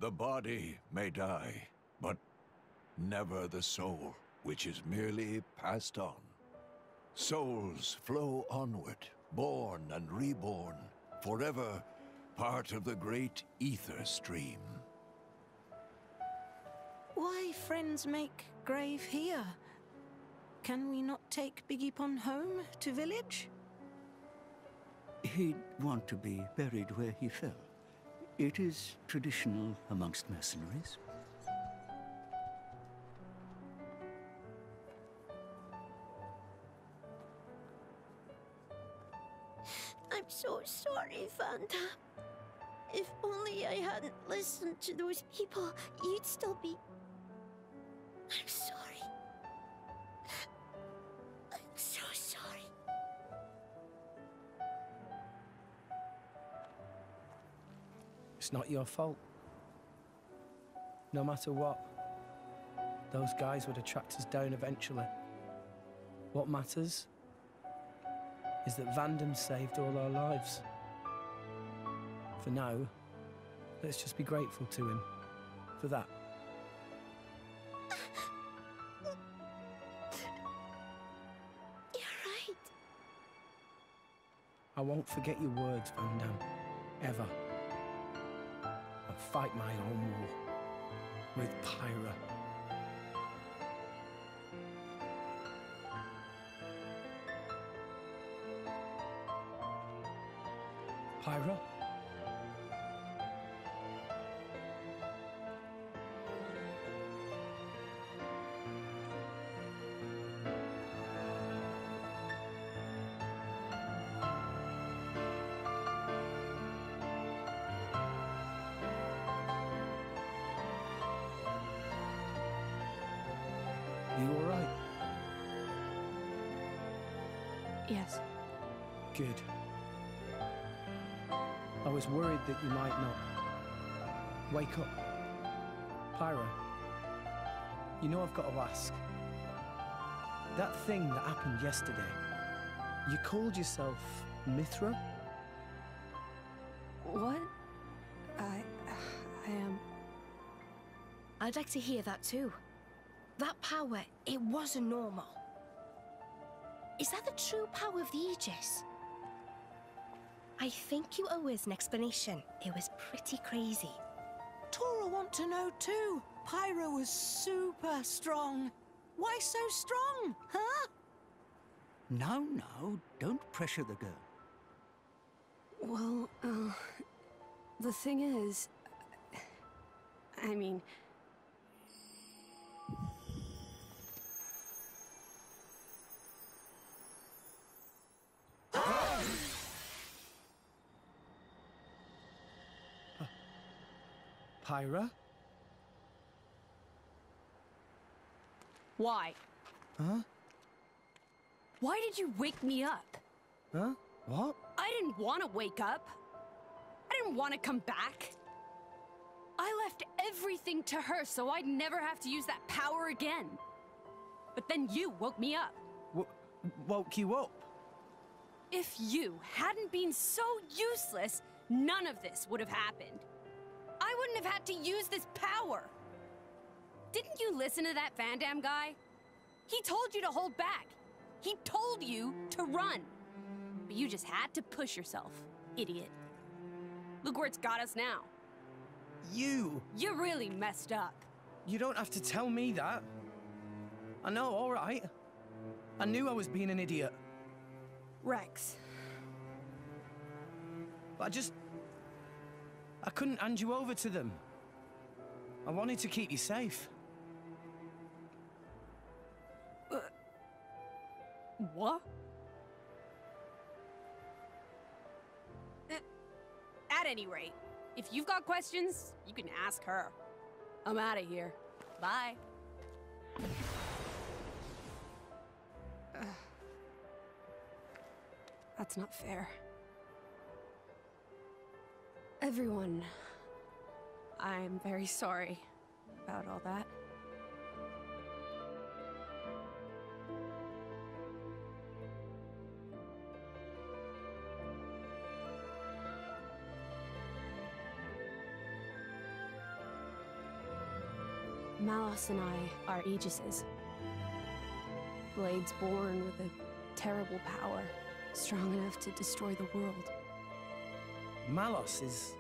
The body may die, but never the soul, which is merely passed on. Souls flow onward, born and reborn, forever part of the great ether stream. Why friends make grave here? Can we not take Biggie Pon home to village? He'd want to be buried where he fell. It is traditional amongst mercenaries. I'm so sorry, Vanda. If only I hadn't listened to those people, you'd still be... I'm sorry. I'm so sorry. It's not your fault. No matter what, those guys would have tracked us down eventually. What matters is that Vandam saved all our lives. For now, let's just be grateful to him for that. You're right. I won't forget your words, Vandam, ever. I'll fight my own war with Pyra. Pyra? You all right? Yes. Good. I was worried that you might not. Wake up. Pyra, you know I've got to ask. That thing that happened yesterday, you called yourself Mithra? What? I am... I'd like to hear that too. That power, it wasn't normal. Is that the true power of the Aegis? I think you owe us an explanation. It was pretty crazy. Tora want to know too. Pyra was super strong. Why so strong, huh? No, don't pressure the girl. Well, the thing is... I mean... Pyra? Why? Huh? Why did you wake me up? Huh? What? I didn't want to wake up. I didn't want to come back. I left everything to her so I'd never have to use that power again. But then you woke me up. Woke you up? If you hadn't been so useless, none of this would have happened. I wouldn't have had to use this power. Didn't you listen to that Vandam guy? He told you to hold back. He told you to run. But you just had to push yourself, idiot. Look where it's got us now. You really messed up. You don't have to tell me that. I know, all right. I knew I was being an idiot. Rex. But I couldn't hand you over to them. I wanted to keep you safe. What? At any rate, if you've got questions, you can ask her. I'm out of here. Bye. That's not fair. Everyone, I'm very sorry about all that. Malos and I are Aegises. Blades born with a terrible power, strong enough to destroy the world. Malos is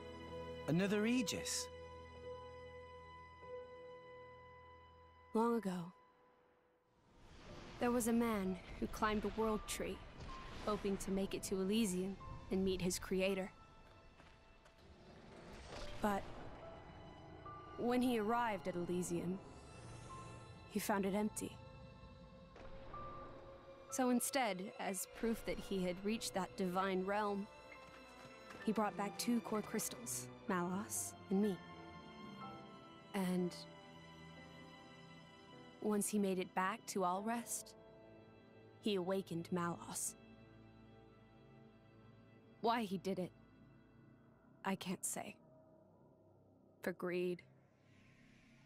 another Aegis. Long ago, there was a man who climbed the World Tree, hoping to make it to Elysium and meet his creator. But when he arrived at Elysium, he found it empty. So instead, as proof that he had reached that divine realm, he brought back 2 core crystals, Malos and me. And once he made it back to Alrest, he awakened Malos. Why he did it, I can't say. For greed,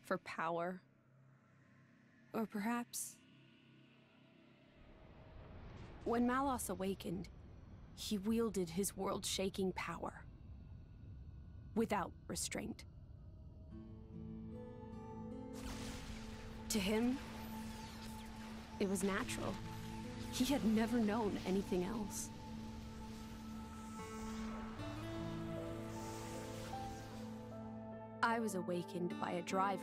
for power, or perhaps... When Malos awakened, he wielded his world-shaking power, without restraint. To him, it was natural. He had never known anything else. I was awakened by a driver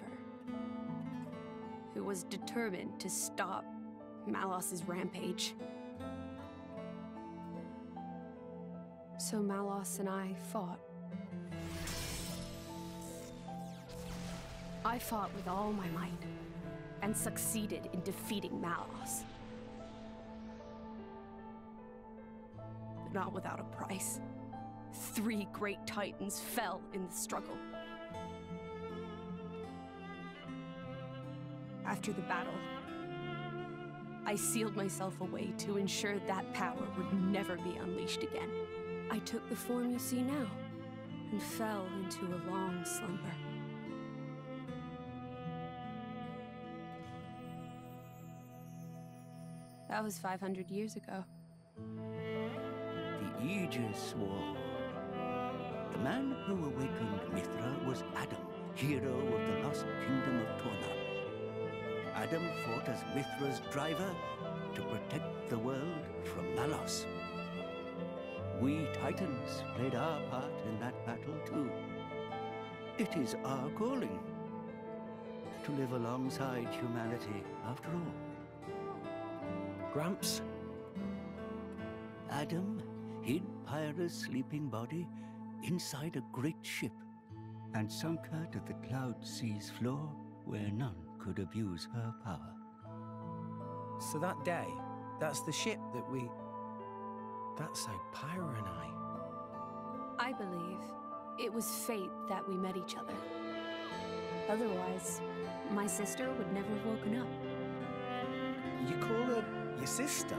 who was determined to stop Malos's rampage. So Malos and I fought. I fought with all my might, and succeeded in defeating Malos. But not without a price. 3 great titans fell in the struggle. After the battle, I sealed myself away to ensure that power would never be unleashed again. I took the form you see now, and fell into a long slumber. That was 500 years ago. The Aegis War. The man who awakened Mithra was Adam, hero of the lost kingdom of Torna. Adam fought as Mithra's driver to protect the world from Malos. We Titans played our part in that battle too. It is our calling to live alongside humanity after all. Gramps? Adam hid Pyra's sleeping body inside a great ship and sunk her to the Cloud Sea's floor where none could abuse her power. So that day, that's the ship that we... That's how Pyra and I believe it was fate that we met each other. Otherwise, my sister would never have woken up. You call her your sister?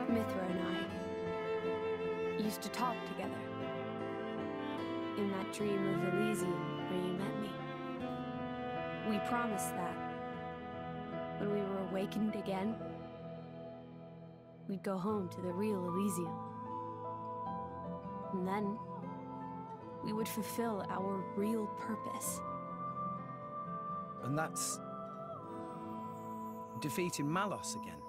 Mithra and I used to talk together. In that dream of Elysium where you met me. We promised that when we were awakened again, we'd go home to the real Elysium. And then we would fulfill our real purpose. And that's... defeating Malos again.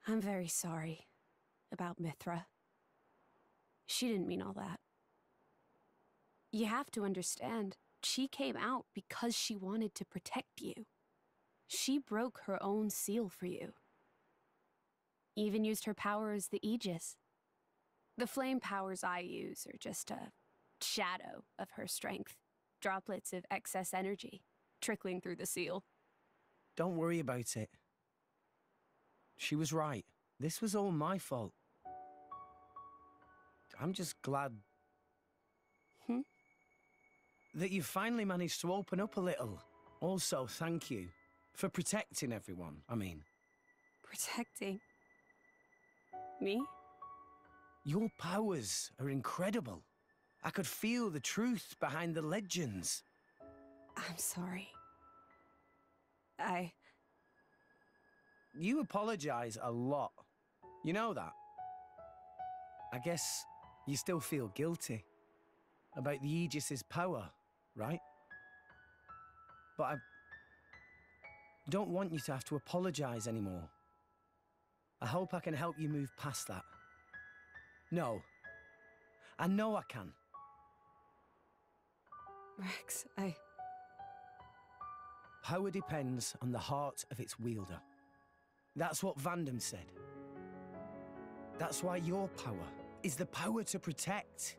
I'm very sorry about Mithra. She didn't mean all that. You have to understand, she came out because she wanted to protect you. She broke her own seal for you. Even used her power as the Aegis. The flame powers I use are just a shadow of her strength. Droplets of excess energy trickling through the seal. Don't worry about it. She was right. This was all my fault. I'm just glad... that you finally managed to open up a little. Also, thank you for protecting everyone, I mean. Protecting? Me? Your powers are incredible. I could feel the truth behind the legends. I'm sorry. You apologize a lot. You know that? I guess you still feel guilty about the Aegis's power, right? But I don't want you to have to apologize anymore. I hope I can help you move past that. No. I know I can. Rex, Power depends on the heart of its wielder. That's what Vandam said. That's why your power is the power to protect.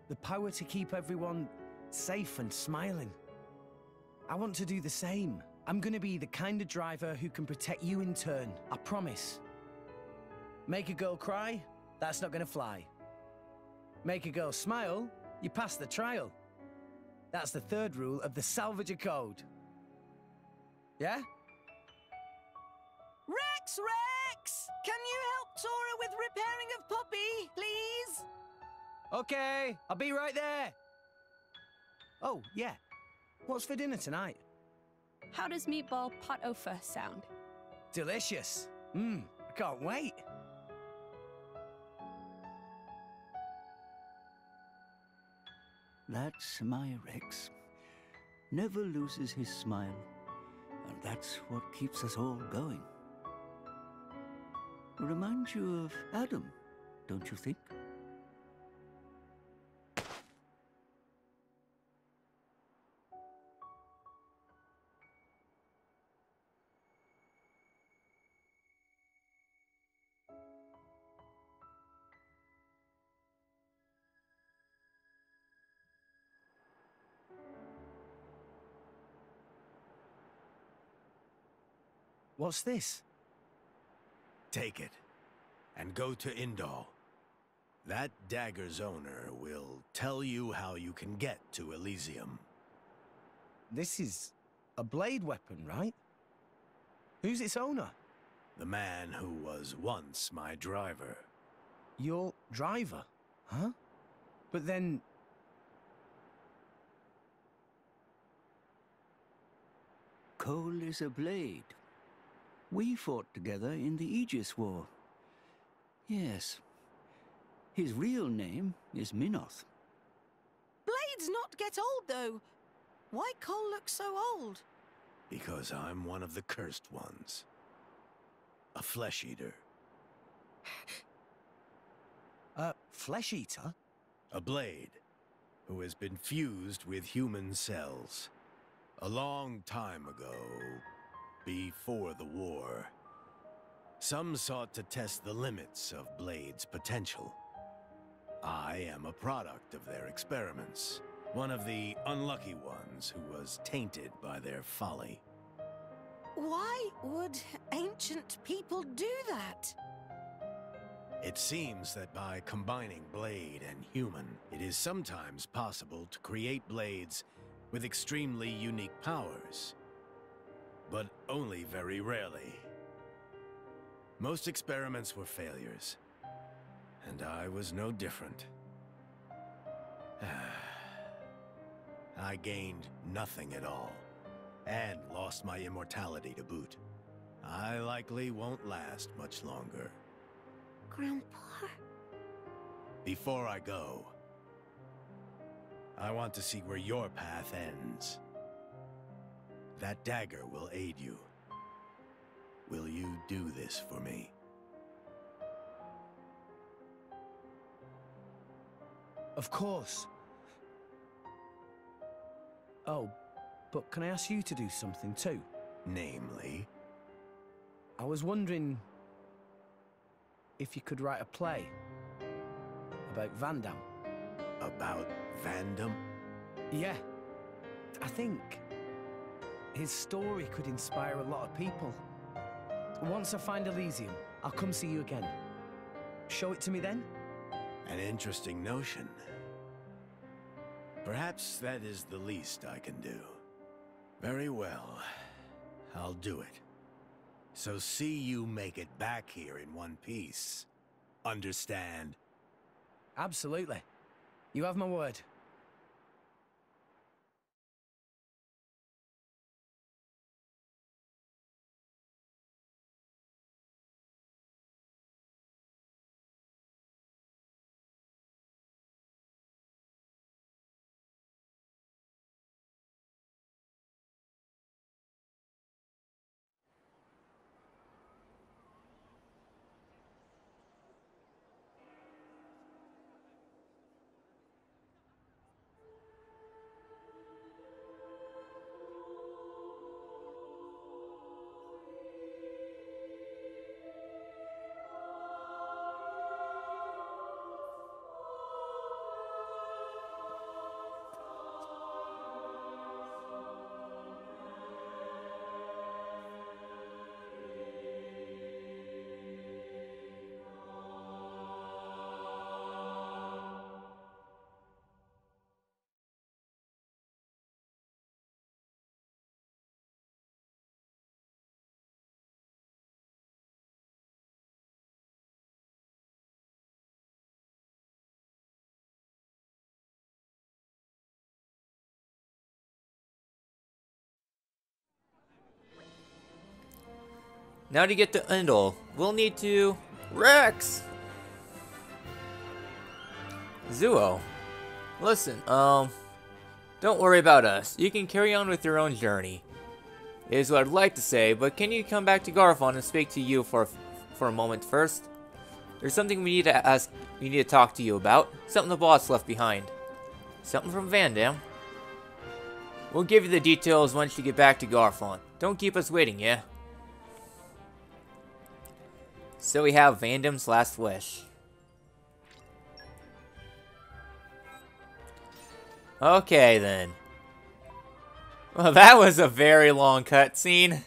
The power to keep everyone safe and smiling. I want to do the same. I'm gonna be the kind of driver who can protect you in turn, I promise. Make a girl cry? That's not gonna fly. Make a girl smile? You pass the trial. That's the third rule of the Salvager Code. Yeah? Rex! Can you help Tora with repairing of Poppy, please? Okay, I'll be right there. Oh, yeah. What's for dinner tonight? how does meatball pot au feu sound? Delicious. I can't wait. That's my Rex. Never loses his smile. And that's what keeps us all going. Reminds you of Adam, don't you think? What's this? Take it, and go to Indal. That dagger's owner will tell you how you can get to Elysium. This is a blade weapon, right? Who's its owner? The man who was once my driver. Your driver, huh? But then... Cole is a blade. We fought together in the Aegis War. Yes. His real name is Minoth. Blades not get old, though. Why Cole look so old? Because I'm one of the cursed ones. A flesh eater. A flesh eater? A blade who has been fused with human cells. A long time ago, before the war, some sought to test the limits of Blade's potential. I am a product of their experiments, one of the unlucky ones who was tainted by their folly. Why would ancient people do that? It seems that by combining Blade and human, it is sometimes possible to create blades with extremely unique powers. But only very rarely. Most experiments were failures, and I was no different. I gained nothing at all, and lost my immortality to boot. I likely won't last much longer. Grandpa? Before I go, I want to see where your path ends. That dagger will aid you. Will you do this for me? Of course. Oh, but can I ask you to do something too? Namely? I was wondering if you could write a play about Vandam. About Vandam? Yeah. I think his story could inspire a lot of people. Once I find Elysium, I'll come see you again. Show it to me then? An interesting notion. Perhaps that is the least I can do. Very well. I'll do it. So see you make it back here in one piece. understand. Absolutely. You have my word. Now to get to Undle, we'll need to... Rex! Zuo. Listen, don't worry about us. You can carry on with your own journey. Is what I'd like to say, but can you come back to Garfon and speak to you for a moment first? There's something we need to talk to you about. Something the boss left behind. Something from Vandam. We'll give you the details once you get back to Garfon. Don't keep us waiting, yeah? So we have Vandam's last wish. Okay then. Well, that was a very long cutscene.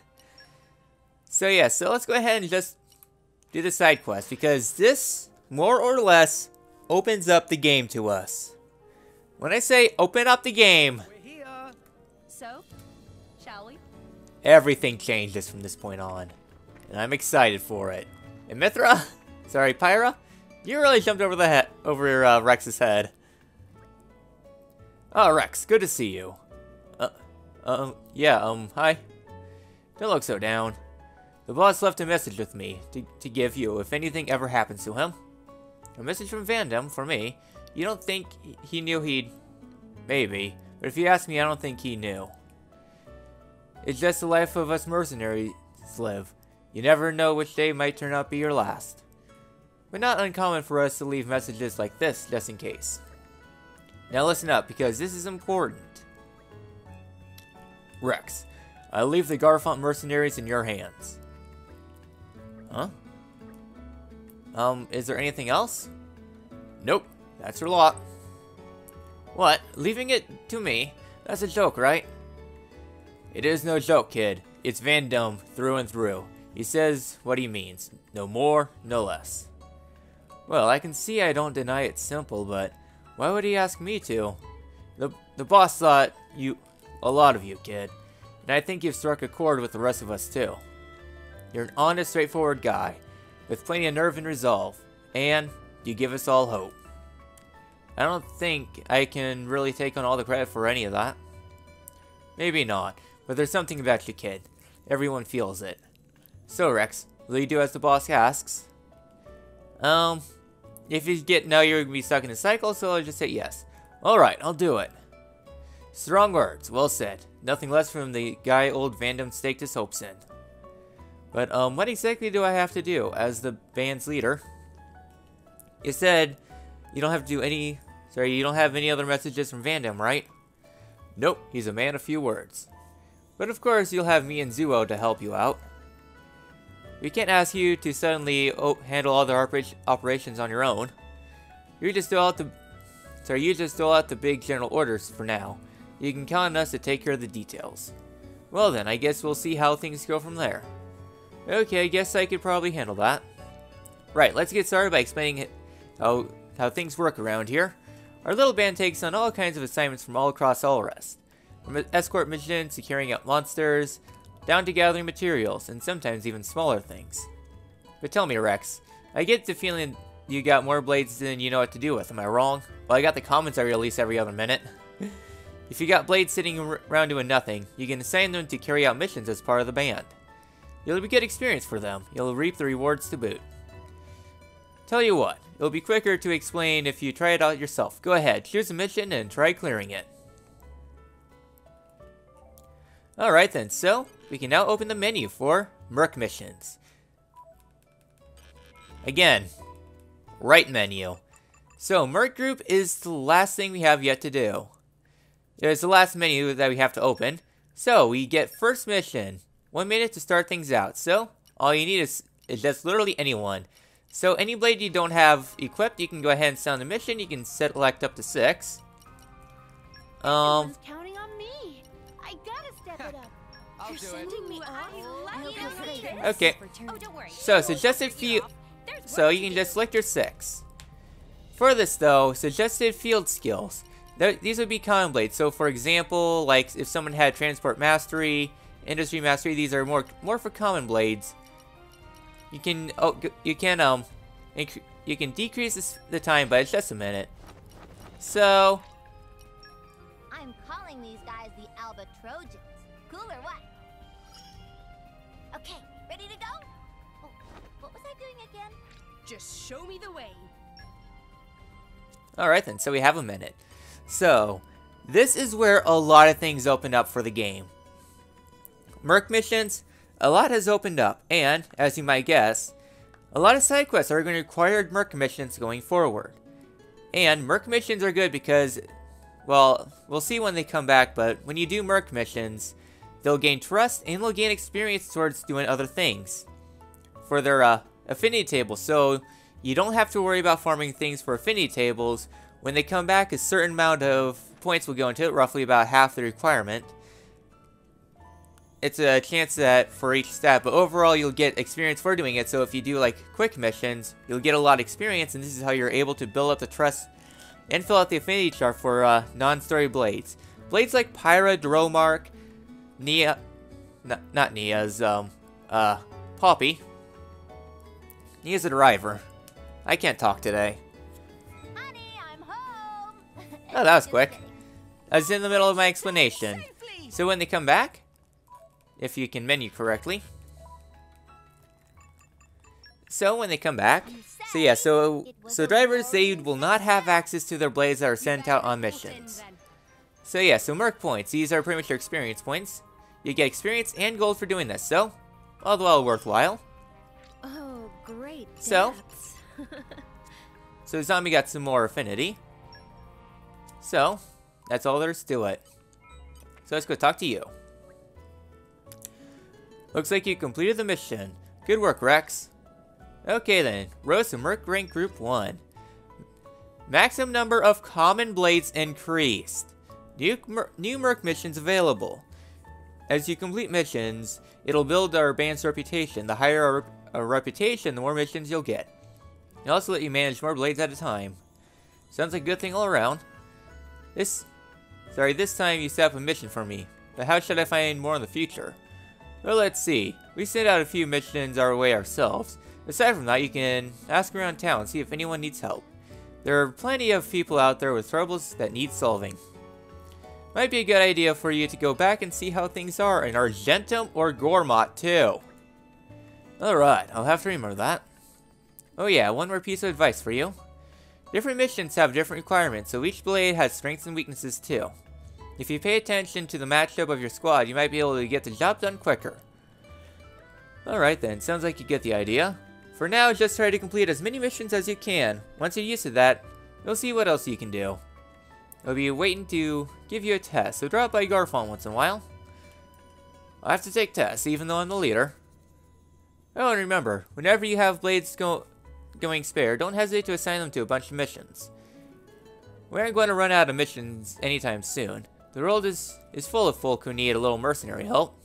So yeah, so let's go ahead and just do the side quest, because this, more or less, opens up the game to us. When I say open up the game, We're here. So, shall we? everything changes from this point on. And I'm excited for it. And Mithra, sorry, Pyra, you really jumped over Rex's head. Oh, Rex, good to see you. Hi. Don't look so down. The boss left a message with me to give you if anything ever happens to him. A message from Vandam for me. You don't think he knew he'd... Maybe. But if you ask me, I don't think he knew. It's just the life of us mercenaries live. You never know which day might turn out to be your last. But not uncommon for us to leave messages like this, just in case. Now listen up, because this is important. Rex, I leave the Garfont mercenaries in your hands. Huh? Is there anything else? Nope, that's your lot. What? Leaving it to me? That's a joke, right? It is no joke, kid. It's Vandam through and through. He says what he means. No more, no less. Well, I can see I don't deny it's simple, but why would he ask me to? The boss thought a lot of you, kid. And I think you've struck a chord with the rest of us, too. You're an honest, straightforward guy, with plenty of nerve and resolve. And you give us all hope. I don't think I can really take on all the credit for any of that. Maybe not, but there's something about you, kid. Everyone feels it. So, Rex, will you do as the boss asks? If you get no, you're gonna be stuck in a cycle, so I'll just say yes. Alright, I'll do it. Strong words, well said. Nothing less from the guy old Vandam staked his hopes in. But, what exactly do I have to do as the band's leader? You said you don't have to do any... Sorry, you don't have any other messages from Vandam, right? Nope, he's a man of few words. But of course, you'll have me and Zuo to help you out. We can't ask you to suddenly handle all the operations on your own. You just dole out the big general orders for now. You can count on us to take care of the details. Well then, I guess we'll see how things go from there. Okay, I guess I could probably handle that. Right, let's get started by explaining how things work around here. Our little band takes on all kinds of assignments from all across Allrest. From escort missions to carrying out monsters, down to gathering materials, and sometimes even smaller things. But tell me, Rex, I get the feeling you got more blades than you know what to do with. Am I wrong? Well, I got the comments I release every other minute. If you got blades sitting around doing nothing, you can assign them to carry out missions as part of the band. It'll be good experience for them. You'll reap the rewards to boot. Tell you what, it'll be quicker to explain if you try it out yourself. Go ahead, choose a mission and try clearing it. Alright then, so we can now open the menu for Merc missions. Again, right menu. So, Merc Group is the last thing we have yet to do. It's the last menu that we have to open. So, we get first mission. 1 minute to start things out. So, all you need is just literally anyone. So, any blade you don't have equipped, you can go ahead and sound the mission. You can select up to 6. Everyone's counting on me. I gotta step it up. I'll do it. Me off? Okay. Oh, don't worry. So, suggested field. So, you can just select your 6. For this, though, suggested field skills. These would be common blades. So, for example, like if someone had transport mastery, industry mastery, these are more for common blades. You can decrease the time, but it's just a minute. So, I'm calling these guys the Alba Trojans. Cool or what? Okay, ready to go? Oh, what was I doing again? Just show me the way. alright then, so we have a minute. So, this is where a lot of things open up for the game. Merc missions, a lot has opened up, and, as you might guess, a lot of side quests are going to require Merc missions going forward. And Merc missions are good because, well, we'll see when they come back, but when you do Merc missions, they'll gain trust and they'll gain experience towards doing other things for their affinity tables. So you don't have to worry about farming things for affinity tables. When they come back, a certain amount of points will go into it, roughly about half the requirement. It's a chance that for each stat, but overall you'll get experience for doing it. So if you do like quick missions, you'll get a lot of experience, and this is how you're able to build up the trust and fill out the affinity chart for non-story blades. Blades like Pyra, Dromark, Nia, not Nia's, Poppy. Nia's a driver. I can't talk today. Honey, I'm home. Oh, that was quick. I was in the middle of my explanation. So when they come back, if you can menu correctly. So when they come back, so drivers, they will not have access to their blades that are sent out on missions. So yeah, so Merc points, these are pretty much your experience points. You get experience and gold for doing this, so all the while worthwhile. Oh, great. So Zombie got some more affinity. So that's all there's to it. So let's go talk to you. Looks like you completed the mission. Good work, Rex. Okay then, Rose and Merc rank group 1. Maximum number of common blades increased. New Merc missions available. As you complete missions, it'll build our band's reputation. The higher our reputation, the more missions you'll get. It'll also let you manage more blades at a time. Sounds like a good thing all around. This time you set up a mission for me. But how should I find more in the future? Well, let's see. We sent out a few missions our way ourselves. Aside from that, you can ask around town and see if anyone needs help. There are plenty of people out there with troubles that need solving. Might be a good idea for you to go back and see how things are in Argentum or Gormott too. Alright, I'll have to remember that. Oh yeah, one more piece of advice for you. Different missions have different requirements, so each blade has strengths and weaknesses too. If you pay attention to the matchup of your squad, you might be able to get the job done quicker. Alright then, sounds like you get the idea. For now, just try to complete as many missions as you can. Once you're used to that, you'll see what else you can do. I'll be waiting to give you a test, so drop by Garfon once in a while. I'll have to take tests, even though I'm the leader. Oh, and remember, whenever you have blades going spare, don't hesitate to assign them to a bunch of missions. We aren't going to run out of missions anytime soon. The world is full of folk who need a little mercenary help.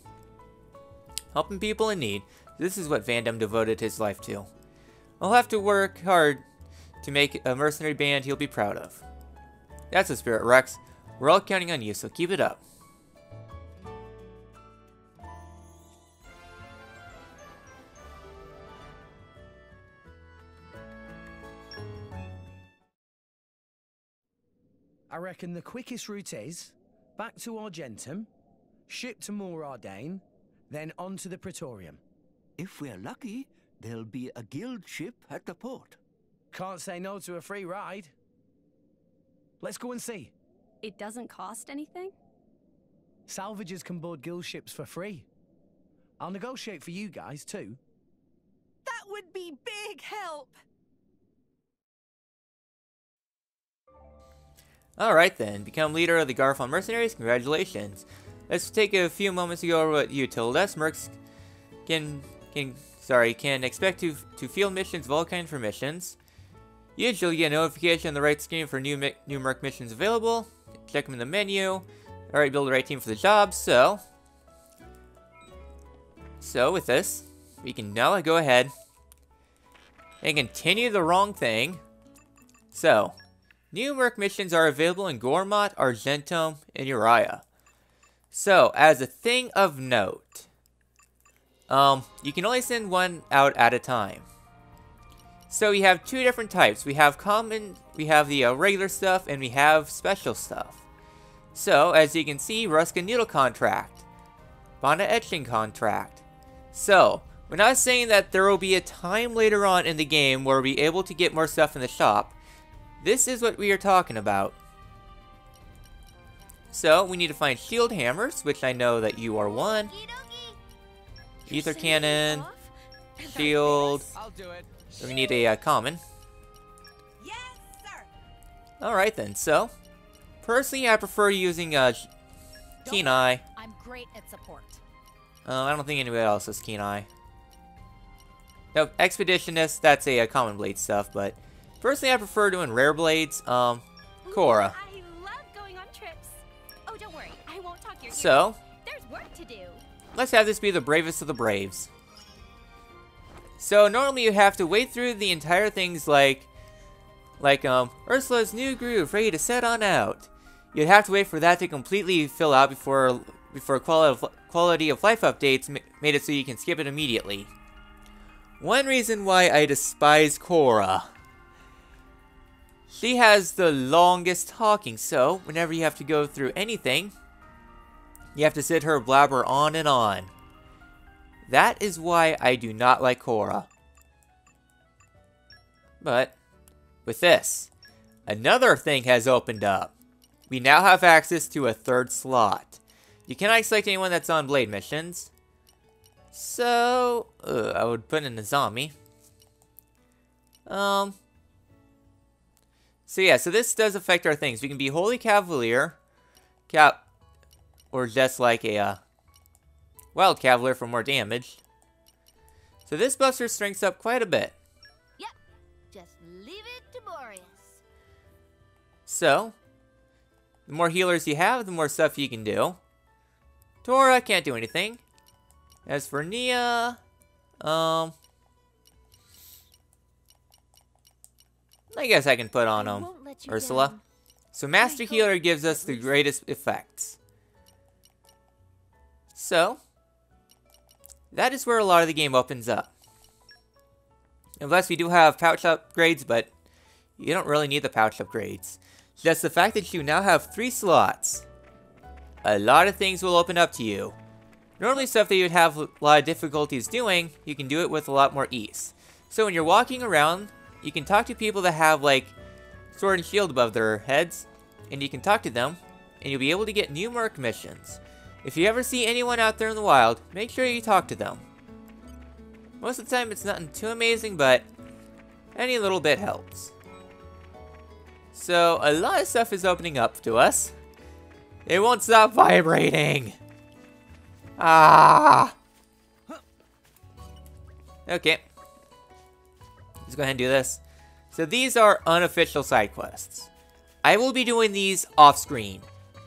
Helping people in need. This is what Vandam devoted his life to. I'll have to work hard to make a mercenary band he'll be proud of. That's the spirit, Rex. We're all counting on you, so keep it up. I reckon the quickest route is back to Argentum, ship to Mor Ardain, then on to the Praetorium. If we're lucky, there'll be a guild ship at the port. Can't say no to a free ride. Let's go and see. It doesn't cost anything? Salvagers can board guild ships for free. I'll negotiate for you guys, too. That would be big help. Alright then, become leader of the Garfon Mercenaries, congratulations. Let's take a few moments to go over what you told us. Mercs can expect to field missions of all kinds for missions. Usually get a notification on the right screen for new Merc missions available. Check them in the menu. Alright, build the right team for the job, so with this, we can now go ahead and continue the wrong thing. So, new Merc missions are available in Gormott, Argentum, and Uriah. So, as a thing of note, you can only send one out at a time. So we have two different types. We have common, we have the regular stuff, and we have special stuff. So, as you can see, Ruska Needle Contract, Bana Etching Contract. So, we're not saying that there will be a time later on in the game where we'll be able to get more stuff in the shop. This is what we are talking about. So, we need to find shield hammers, which I know that you are one. Ether cannon, shield. I'll do it. So we need a common. Yes, sir. Alright then, so personally I prefer using Keen Eye. I'm great at support. I don't think anybody else has Keen Eye. No, Expeditionist, that's a common blade stuff, but personally I prefer doing rare blades. Cora. I love going on trips. Oh, don't worry, I won't talk your ear. So There's work to do. let's have this be the bravest of the braves. So normally you have to wait through the entire things like Ursula's new groove ready to set on out. You'd have to wait for that to completely fill out before quality of life updates made it so you can skip it immediately. One reason why I despise Cora. She has the longest talking, so whenever you have to go through anything, you have to sit her blabber on and on. That is why I do not like Cora. But, with this, another thing has opened up. We now have access to a third slot. You cannot select anyone that's on blade missions. So, I would put in a zombie. So yeah, so this does affect our things. We can be Holy Cavalier, or just like a Wild Cavalier for more damage. So this buffs her strength up quite a bit. Yep, just leave it to Boreas. So, the more healers you have, the more stuff you can do. Tora can't do anything. As for Nia, I guess I can put on Ursula. down. So Master Healer gives us the greatest effects. So, that is where a lot of the game opens up. Unless we do have pouch upgrades, but you don't really need the pouch upgrades. Just the fact that you now have 3 slots. A lot of things will open up to you. Normally stuff that you'd have a lot of difficulties doing, you can do it with a lot more ease. So when you're walking around, you can talk to people that have like sword and shield above their heads, and you can talk to them, and you'll be able to get new Merc missions. If you ever see anyone out there in the wild, make sure you talk to them. Most of the time it's nothing too amazing, but any little bit helps. So a lot of stuff is opening up to us. It won't stop vibrating. Ah. Okay. Let's go ahead and do this. So these are unofficial side quests. I will be doing these off screen.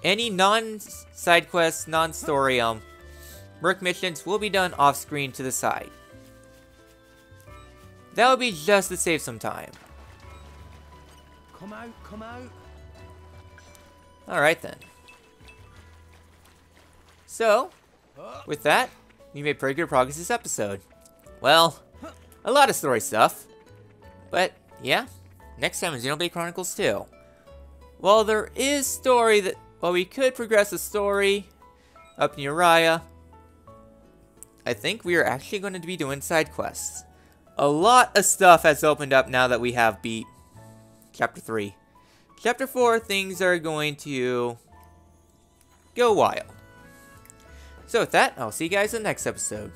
Any non-side quests, non-story Merc missions will be done off screen to the side. That will be just to save some time. Come out, come out. Alright then. So, with that, we made pretty good progress this episode. Well, a lot of story stuff. But, yeah, next time in Xenoblade Chronicles 2. while there is story that, while we could progress the story up in Uriah, I think we are actually going to be doing side quests. A lot of stuff has opened up now that we have beat Chapter 3. Chapter 4, things are going to go wild. So with that, I'll see you guys in the next episode.